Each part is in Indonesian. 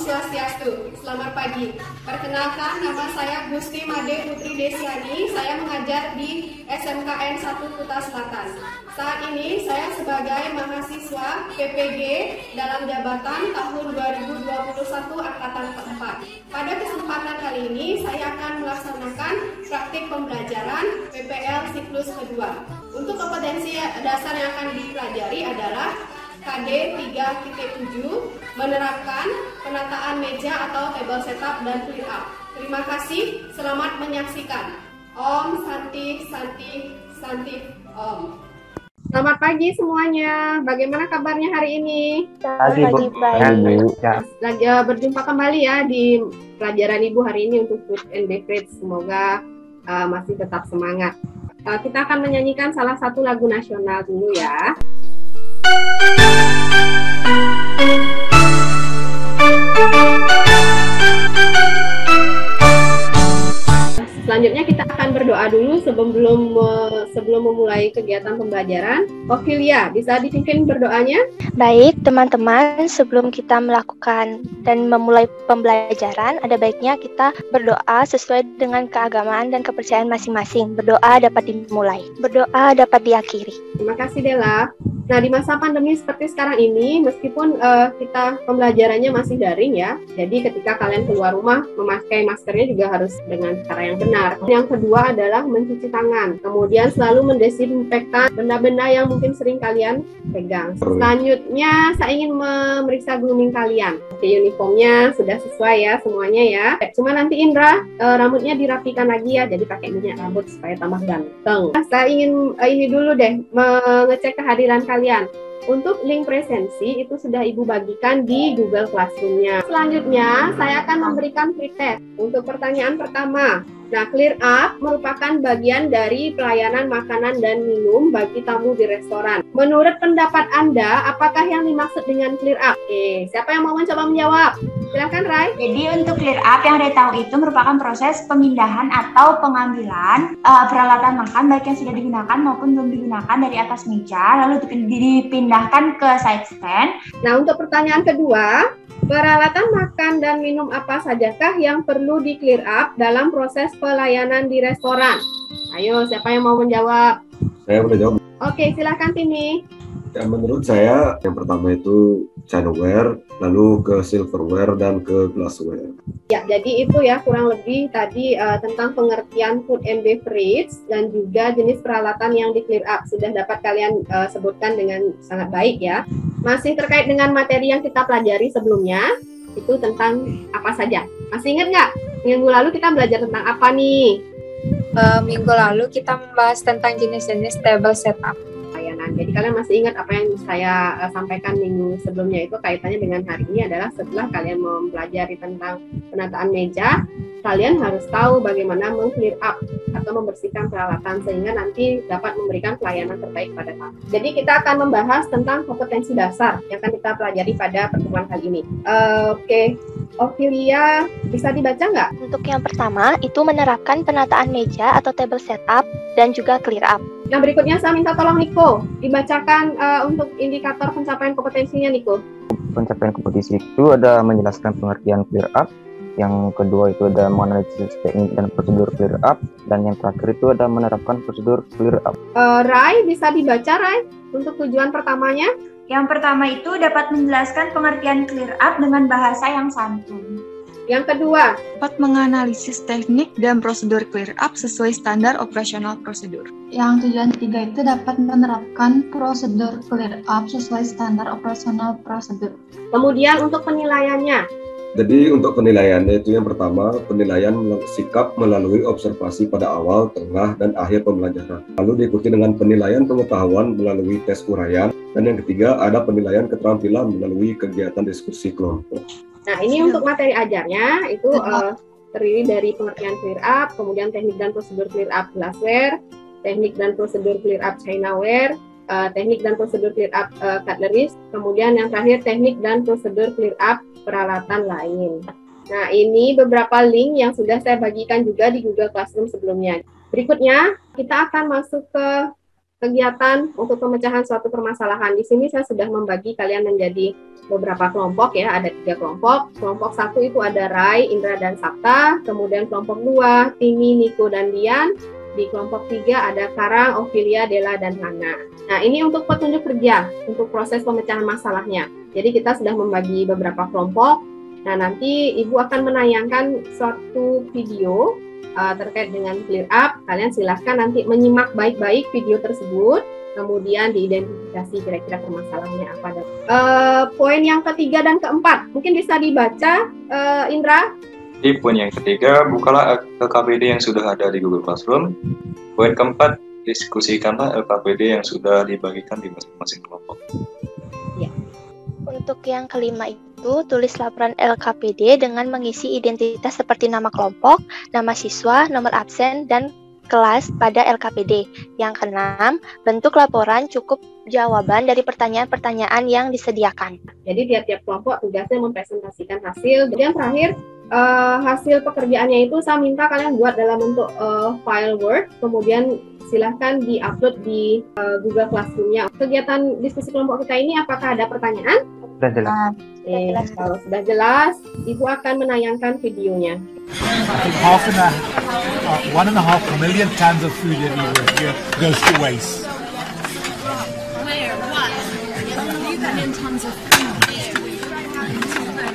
Swastiastu. Selamat pagi. Perkenalkan, nama saya Gusti Made Putri Desiani. Saya mengajar di SMKN 1 Kuta Selatan. Saat ini saya sebagai mahasiswa PPG dalam jabatan tahun 2021 angkatan keempat. Pada kesempatan kali ini saya akan melaksanakan praktik pembelajaran PPL siklus kedua. Untuk kompetensi dasar yang akan dipelajari adalah KD 3.7, menerapkan penataan meja atau table setup dan clear up. Terima kasih, selamat menyaksikan. Om Santi Santi Santi Om. Selamat pagi semuanya. Bagaimana kabarnya hari ini? Pagi, Lagi berjumpa kembali ya di pelajaran Ibu hari ini untuk food and beverage. Semoga masih tetap semangat. Kita akan menyanyikan salah satu lagu nasional dulu ya. Selanjutnya kita akan berdoa dulu sebelum memulai kegiatan pembelajaran. Ofilia, bisa dipimpin berdoanya? Baik, teman-teman, sebelum kita melakukan dan memulai pembelajaran, ada baiknya kita berdoa sesuai dengan keagamaan dan kepercayaan masing-masing. Berdoa dapat dimulai, berdoa dapat diakhiri. Terima kasih, Dela. Nah, di masa pandemi seperti sekarang ini, meskipun kita pembelajarannya masih daring ya, jadi ketika kalian keluar rumah, memakai maskernya juga harus dengan cara yang benar. Yang kedua adalah mencuci tangan, kemudian selalu mendesinfektan benda-benda yang mungkin sering kalian pegang. Selanjutnya, saya ingin memeriksa grooming kalian. Oke, uniformnya sudah sesuai ya semuanya ya. Cuma nanti Indra, rambutnya dirapikan lagi ya, jadi pakai minyak rambut supaya tambah ganteng. Saya ingin ini dulu deh, mengecek kehadiran kalian. Untuk link presensi itu sudah Ibu bagikan di Google Classroom-nya. Selanjutnya, saya akan memberikan free test. Untuk pertanyaan pertama, nah, clear up merupakan bagian dari pelayanan makanan dan minum bagi tamu di restoran. Menurut pendapat Anda, apakah yang dimaksud dengan clear up? Siapa yang mau mencoba menjawab? Silakan, Rai. Jadi untuk clear up yang Rai tahu itu merupakan proses pemindahan atau pengambilan peralatan makan baik yang sudah digunakan maupun belum digunakan dari atas meja lalu dipindahkan ke side stand. Nah, untuk pertanyaan kedua, peralatan makan dan minum apa sajakah yang perlu di clear up dalam proses pelayanan di restoran? Ayo, siapa yang mau menjawab? Saya udah jawab. Oke, silakan Timi. Ya, menurut saya yang pertama itu chinaware, lalu ke silverware dan ke glassware. Ya, jadi itu ya kurang lebih tadi tentang pengertian food and beverage dan juga jenis peralatan yang di clear up. Sudah dapat kalian sebutkan dengan sangat baik ya. Masih terkait dengan materi yang kita pelajari sebelumnya, itu tentang apa saja? Masih ingat nggak? Minggu lalu kita belajar tentang apa nih? Minggu lalu kita membahas tentang jenis-jenis table setup. Jadi kalian masih ingat apa yang saya sampaikan minggu sebelumnya itu kaitannya dengan hari ini adalah setelah kalian mempelajari tentang penataan meja, kalian harus tahu bagaimana meng-clear up atau membersihkan peralatan sehingga nanti dapat memberikan pelayanan terbaik pada tamu. Jadi kita akan membahas tentang kompetensi dasar yang akan kita pelajari pada pertemuan kali ini. Oke. Ofilia, bisa dibaca nggak? Untuk yang pertama, itu menerapkan penataan meja atau table setup dan juga clear up. Nah, berikutnya saya minta tolong Niko, dibacakan untuk indikator pencapaian kompetensinya, Niko. Pencapaian kompetensi itu ada menjelaskan pengertian clear up, yang kedua itu ada menganalisis teknik dan prosedur clear up, dan yang terakhir itu ada menerapkan prosedur clear up. Rai, bisa dibaca, Rai, untuk tujuan pertamanya? Yang pertama itu dapat menjelaskan pengertian clear up dengan bahasa yang santun. Yang kedua, dapat menganalisis teknik dan prosedur clear up sesuai standar operasional prosedur. Yang tujuan ketiga itu dapat menerapkan prosedur clear up sesuai standar operasional prosedur. Kemudian untuk penilaiannya. Jadi untuk penilaiannya itu yang pertama, penilaian sikap melalui observasi pada awal, tengah, dan akhir pembelajaran. Lalu diikuti dengan penilaian pengetahuan melalui tes uraian. Dan yang ketiga ada penilaian keterampilan melalui kegiatan diskusi kelompok. Nah, ini untuk materi ajarnya itu terdiri dari pengertian clear up, kemudian teknik dan prosedur clear up glassware, teknik dan prosedur clear up chinaware, teknik dan prosedur clear up cutlery, kemudian yang terakhir teknik dan prosedur clear up peralatan lain. Nah, ini beberapa link yang sudah saya bagikan juga di Google Classroom sebelumnya. Berikutnya, kita akan masuk ke kegiatan untuk pemecahan suatu permasalahan. Di sini saya sudah membagi kalian menjadi beberapa kelompok ya, ada 3 kelompok. Kelompok 1 itu ada Rai, Indra, dan Sabta. Kemudian kelompok 2, Timi, Niko, dan Dian. Di kelompok 3 ada Karang, Ophelia, Della, dan Hana. Nah, ini untuk petunjuk kerja, untuk proses pemecahan masalahnya. Jadi kita sudah membagi beberapa kelompok. Nah, nanti Ibu akan menayangkan suatu video terkait dengan clear up. Kalian silahkan nanti menyimak baik-baik video tersebut, kemudian diidentifikasi kira-kira permasalahannya apa. Poin yang ketiga dan keempat, mungkin bisa dibaca, Indra? Di poin yang ketiga, bukalah LKPD yang sudah ada di Google Classroom. Poin keempat, diskusikanlah LKPD yang sudah dibagikan di masing-masing kelompok. Ya. Untuk yang kelima itu, tulis laporan LKPD dengan mengisi identitas seperti nama kelompok, nama siswa, nomor absen, dan kelas pada LKPD. Yang keenam, bentuk laporan cukup jawaban dari pertanyaan-pertanyaan yang disediakan. Jadi tiap-tiap kelompok tugasnya mempresentasikan hasil. Jadi yang terakhir, hasil pekerjaannya itu saya minta kalian buat dalam bentuk file Word, kemudian silahkan di-upload di Google Classroom-nya. Kegiatan diskusi kelompok kita ini apakah ada pertanyaan? Sudah jelas. Kalau sudah jelas, Ibu akan menayangkan videonya. 1.5 million tons of food everywhere here goes to waste.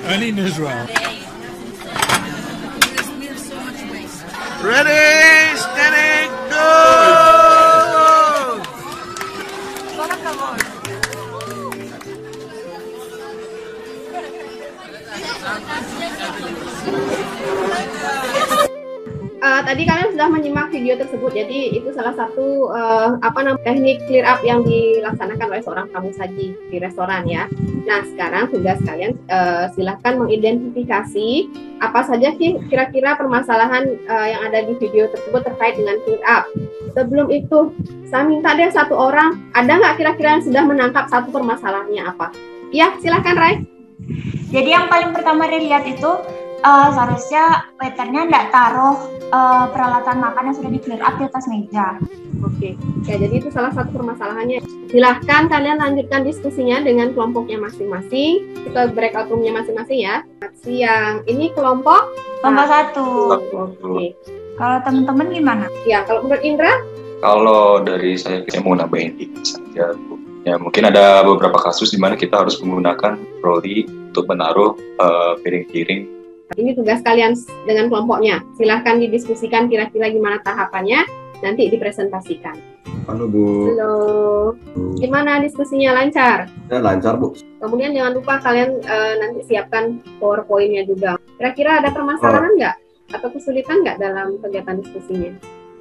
Only in Israel. Ready, steady, go! Tadi kalian sudah menyimak video tersebut, jadi itu salah satu teknik clear up yang dilaksanakan oleh seorang pramusaji di restoran ya. Nah, sekarang tugas kalian silahkan mengidentifikasi apa saja kira-kira permasalahan yang ada di video tersebut terkait dengan clear up. Sebelum itu, saya minta deh satu orang, ada nggak kira-kira yang sudah menangkap satu permasalahannya apa? Ya, silahkan Rai. Jadi yang paling pertama dilihat itu seharusnya waiternya nggak taruh peralatan makan yang sudah di clear up di atas meja. Oke, ya jadi itu salah satu permasalahannya. Silahkan kalian lanjutkan diskusinya dengan kelompoknya masing-masing. Kita breakout room-nya masing-masing ya. Siang, ini kelompok 1. Oke. Kalau teman-teman gimana? Ya, kalau menurut Indra? Kalau dari saya mau nambahin dikit saja, Bu. Ya, mungkin ada beberapa kasus di mana kita harus menggunakan troli untuk menaruh piring-piring. Ini tugas kalian dengan kelompoknya. Silahkan didiskusikan kira-kira gimana tahapannya, nanti dipresentasikan. Halo Bu. Halo. Gimana diskusinya, lancar? Ya, lancar Bu. Kemudian jangan lupa kalian nanti siapkan PowerPoint-nya juga. Kira-kira ada permasalahan nggak? Atau kesulitan nggak dalam kegiatan diskusinya?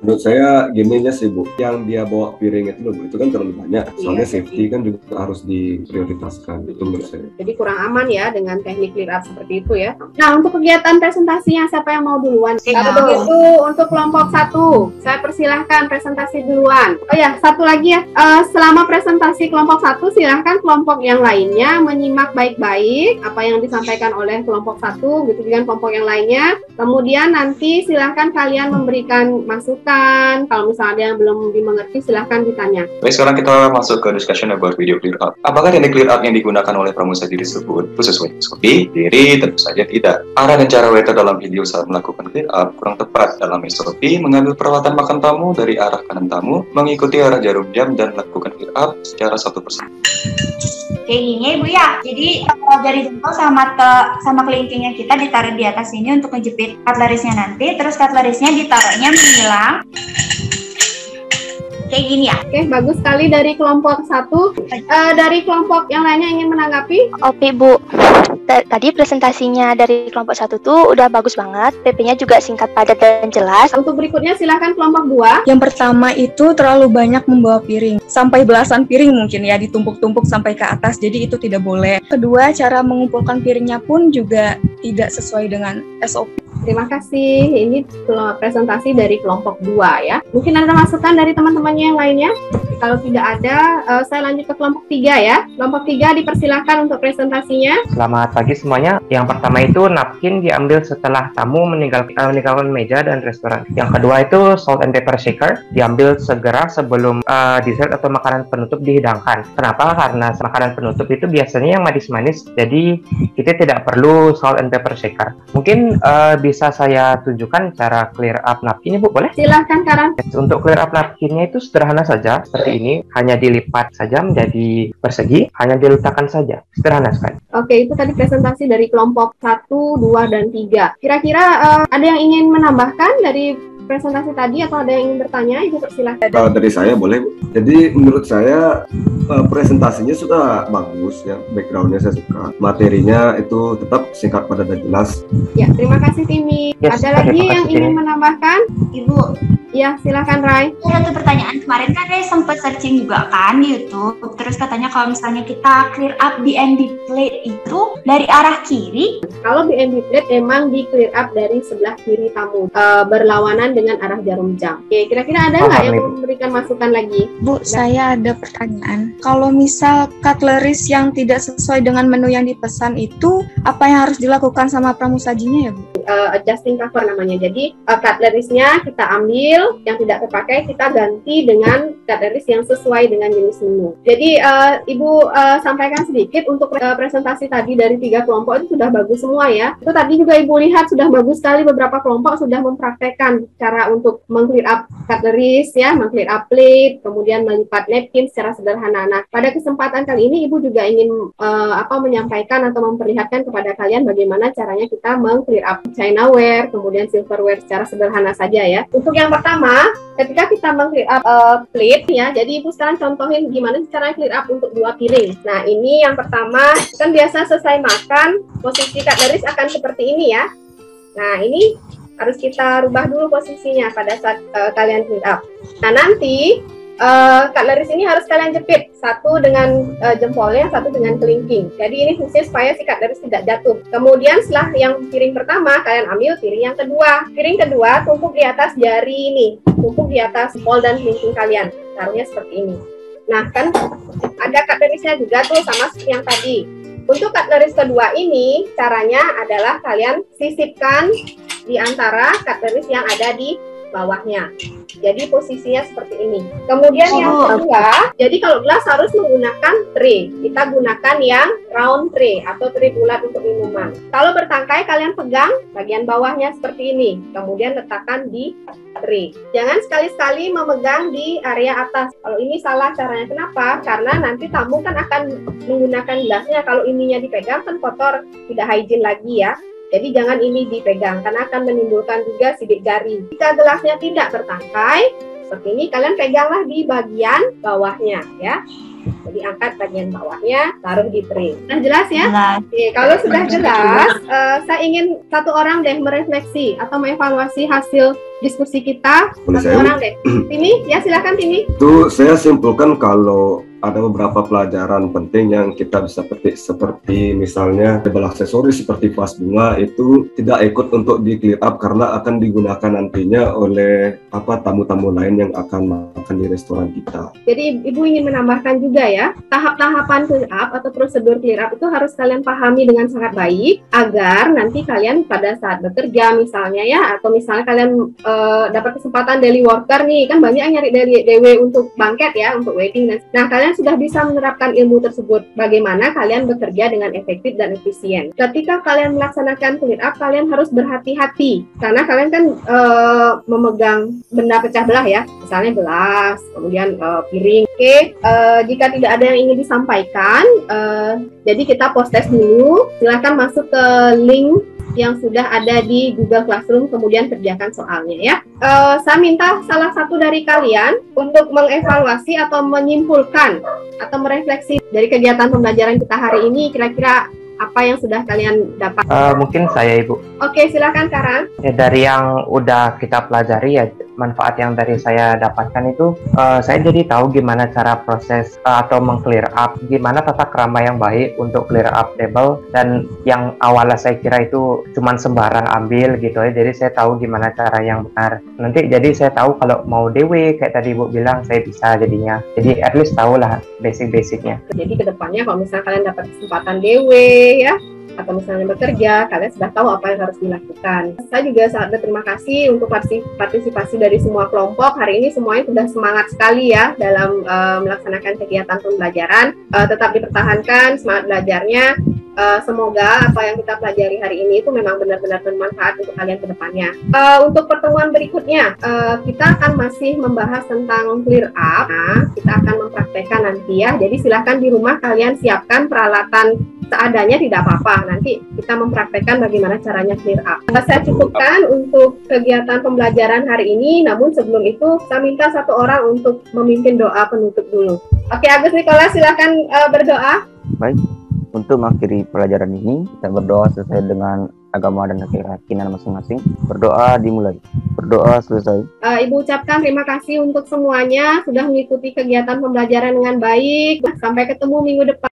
Menurut saya gininya sih Bu, yang dia bawa piring itu loh Bu, itu kan terlalu banyak. Soalnya safety kan juga harus diprioritaskan, itu menurut saya. Jadi kurang aman ya dengan teknik clear up seperti itu ya. Nah, untuk kegiatan presentasinya siapa yang mau duluan? Kalau begitu untuk kelompok 1, saya persilahkan presentasi duluan. Oh ya, satu lagi ya, selama presentasi kelompok 1 silahkan kelompok yang lainnya menyimak baik-baik apa yang disampaikan oleh kelompok 1, gitu dengan kelompok yang lainnya. Kemudian nanti silahkan kalian memberikan masukan. Kalau misalnya ada yang belum dimengerti, silahkan ditanya. Baik, sekarang kita masuk ke discussion about video clear up. Apakah teknik clear up yang digunakan oleh pramusaji tersebut sesuai SOP? Diri tentu saja tidak. Arah dan cara waiter dalam video saat melakukan clear up kurang tepat. Dalam SOP, mengambil peralatan makan tamu dari arah kanan tamu, mengikuti arah jarum jam dan melakukan clear up secara 1 persatu. Kayak gini Bu ya. Jadi dari jempol sama kelingkingnya kita ditaruh di atas sini untuk ngejepit cutlery-nya nanti. Terus cutlery-nya ditaruhnya menghilang. Kayak gini ya. Oke, bagus sekali dari kelompok 1. Dari kelompok yang lainnya ingin menanggapi? Oke Bu, tadi presentasinya dari kelompok 1 tuh udah bagus banget. PP-nya juga singkat, padat, dan jelas. Untuk berikutnya silahkan kelompok 2. Yang pertama itu terlalu banyak membawa piring. Sampai belasan piring mungkin ya, ditumpuk-tumpuk sampai ke atas. Jadi itu tidak boleh. Kedua, cara mengumpulkan piringnya pun juga tidak sesuai dengan SOP. Terima kasih. Ini presentasi dari kelompok 2 ya. Mungkin ada masukan dari teman-temannya yang lainnya? Kalau tidak ada, saya lanjut ke kelompok 3 ya. Kelompok 3 dipersilakan untuk presentasinya. Selamat pagi semuanya. Yang pertama itu napkin diambil setelah tamu meninggalkan meja dan restoran. Yang kedua itu salt and pepper shaker diambil segera sebelum dessert atau makanan penutup dihidangkan. Kenapa? Karena makanan penutup itu biasanya yang manis-manis, jadi kita tidak perlu salt and pepper shaker. Mungkin bisa saya tunjukkan cara clear up napkin, Bu, boleh? Silahkan, Karan. Untuk clear up napkinnya itu sederhana saja, seperti ini. Hanya dilipat saja menjadi persegi, hanya diletakkan saja. Sederhana sekali. Oke, itu tadi presentasi dari kelompok 1, 2, dan 3. Kira-kira ada yang ingin menambahkan dari presentasi tadi atau ada yang ingin bertanya? Ibu persilahkan. Dari saya boleh, Bu. Jadi menurut saya presentasinya sudah bagus ya, backgroundnya saya suka. Materinya itu tetap singkat, padat, dan jelas. Ya, terima kasih Timi. Yes, ada lagi yang Timi. ingin menambahkan? Ibu, Ya, silakan Rai. ada tuh pertanyaan kemarin kan Ray sempat searching juga kan di YouTube. Terus katanya kalau misalnya kita clear up B&B plate itu dari arah kiri. Kalau B&B plate memang di clear up dari sebelah kiri tamu, berlawanan dengan arah jarum jam. Oke, kira-kira ada nggak yang mau memberikan masukan lagi? Bu, saya ada pertanyaan. Kalau misal cutleries yang tidak sesuai dengan menu yang dipesan itu, apa yang harus dilakukan sama pramusajinya ya, Bu? Adjusting cover namanya. Jadi cutleries-nya kita ambil, yang tidak terpakai kita ganti dengan cutleries yang sesuai dengan jenis menu. Jadi Ibu sampaikan sedikit untuk presentasi tadi dari 3 kelompok itu sudah bagus semua ya. Itu tadi juga Ibu lihat sudah bagus sekali, beberapa kelompok sudah mempraktekkan cara untuk meng-clear up cutleries ya, meng-clear up plate, kemudian melipat napkin secara sederhana. Nah, pada kesempatan kali ini Ibu juga ingin menyampaikan atau memperlihatkan kepada kalian bagaimana caranya kita meng-clear up chinaware, kemudian silverware secara sederhana saja ya. Untuk yang pertama, ketika kita meng-clear up plate ya, jadi Ibu sekarang contohin gimana cara clear up untuk 2 piring. Nah, ini yang pertama, kan biasa selesai makan, posisi cutleries akan seperti ini ya. Nah, ini harus kita rubah dulu posisinya pada saat kalian clear up. Nah, nanti cutleries ini harus kalian jepit, satu dengan jempolnya, satu dengan kelingking. Jadi ini fungsinya supaya si cutleries tidak jatuh. Kemudian setelah yang piring pertama, kalian ambil piring yang kedua. Piring kedua tumpuk di atas jari ini, tumpuk di atas jempol dan kelingking kalian. Taruhnya seperti ini. Nah, kan ada cutleries-nya juga tuh sama seperti yang tadi. Untuk cutleries kedua ini, caranya adalah kalian sisipkan di antara cutleries yang ada di bawahnya. Jadi posisinya seperti ini. Kemudian yang kedua, jadi kalau gelas harus menggunakan tray. Kita gunakan yang round tray atau tray bulat untuk minuman. Kalau bertangkai kalian pegang bagian bawahnya seperti ini. Kemudian letakkan di tray. Jangan sekali-sekali memegang di area atas. Kalau ini salah caranya. Kenapa? Karena nanti tamu kan akan menggunakan gelasnya. Kalau ininya dipegang kan kotor, tidak hygiene lagi ya. Jadi jangan ini dipegang karena akan menimbulkan juga sidik jari. Jika gelasnya tidak bertangkai seperti ini, kalian peganglah di bagian bawahnya ya. Jadi angkat bagian bawahnya, taruh di tray. Nah, jelas ya? Oke, kalau sudah jelas, saya ingin satu orang deh merefleksi atau mengevaluasi hasil diskusi kita. Satu orang deh. Timi, ya silakan Timi. Itu saya simpulkan kalau ada beberapa pelajaran penting yang kita bisa petik, seperti misalnya label aksesoris seperti vas bunga itu tidak ikut untuk di clear up karena akan digunakan nantinya oleh tamu-tamu lain yang akan makan di restoran kita. Jadi Ibu ingin menambahkan juga ya, tahap-tahapan clear up atau prosedur clear up itu harus kalian pahami dengan sangat baik agar nanti kalian pada saat bekerja misalnya ya, atau misalnya kalian dapat kesempatan daily worker nih, kan banyak yang nyari DW untuk banket ya, untuk wedding. Nah, kalian sudah bisa menerapkan ilmu tersebut, bagaimana kalian bekerja dengan efektif dan efisien. Ketika kalian melaksanakan clear up, kalian harus berhati-hati karena kalian kan memegang benda pecah belah ya, misalnya gelas, kemudian piring. Oke, jika tidak ada yang ingin disampaikan, jadi kita post test dulu. Silakan masuk ke link yang sudah ada di Google Classroom, kemudian kerjakan soalnya ya. Saya minta salah satu dari kalian untuk mengevaluasi atau menyimpulkan atau merefleksi dari kegiatan pembelajaran kita hari ini, kira-kira apa yang sudah kalian dapat? Mungkin saya, Ibu. Oke, silakan Karan. Ya, dari yang udah kita pelajari ya, manfaat yang dari saya dapatkan itu, saya jadi tahu gimana cara proses atau meng-clear up, gimana tata krama yang baik untuk clear up table, dan yang awalnya saya kira itu cuman sembarang ambil gitu ya, jadi saya tahu gimana cara yang benar. Nanti jadi saya tahu kalau mau DW kayak tadi Ibu bilang, saya bisa jadinya. Jadi at least tahu lah basic-basicnya. Jadi kedepannya kalau misalnya kalian dapat kesempatan DW ya, atau misalnya bekerja, kalian sudah tahu apa yang harus dilakukan. Saya juga sangat berterima kasih untuk partisipasi dari semua kelompok. Hari ini semuanya sudah semangat sekali ya dalam melaksanakan kegiatan pembelajaran. Tetap dipertahankan semangat belajarnya. Semoga apa yang kita pelajari hari ini itu memang benar-benar bermanfaat untuk kalian ke depannya. Untuk pertemuan berikutnya, kita akan masih membahas tentang clear up. Nah, kita akan mempraktekkan nanti ya. Jadi silakan di rumah kalian siapkan peralatan seadanya, tidak apa-apa. Nanti kita mempraktekkan bagaimana caranya clear up. Saya cukupkan untuk kegiatan pembelajaran hari ini. Namun sebelum itu, saya minta satu orang untuk memimpin doa penutup dulu. Oke, Agus Nikola, silakan berdoa. Baik. Untuk mengakhiri pelajaran ini, kita berdoa sesuai dengan agama dan keyakinan masing-masing. Berdoa dimulai. Berdoa selesai. Ibu ucapkan terima kasih untuk semuanya sudah mengikuti kegiatan pembelajaran dengan baik. Sampai ketemu minggu depan.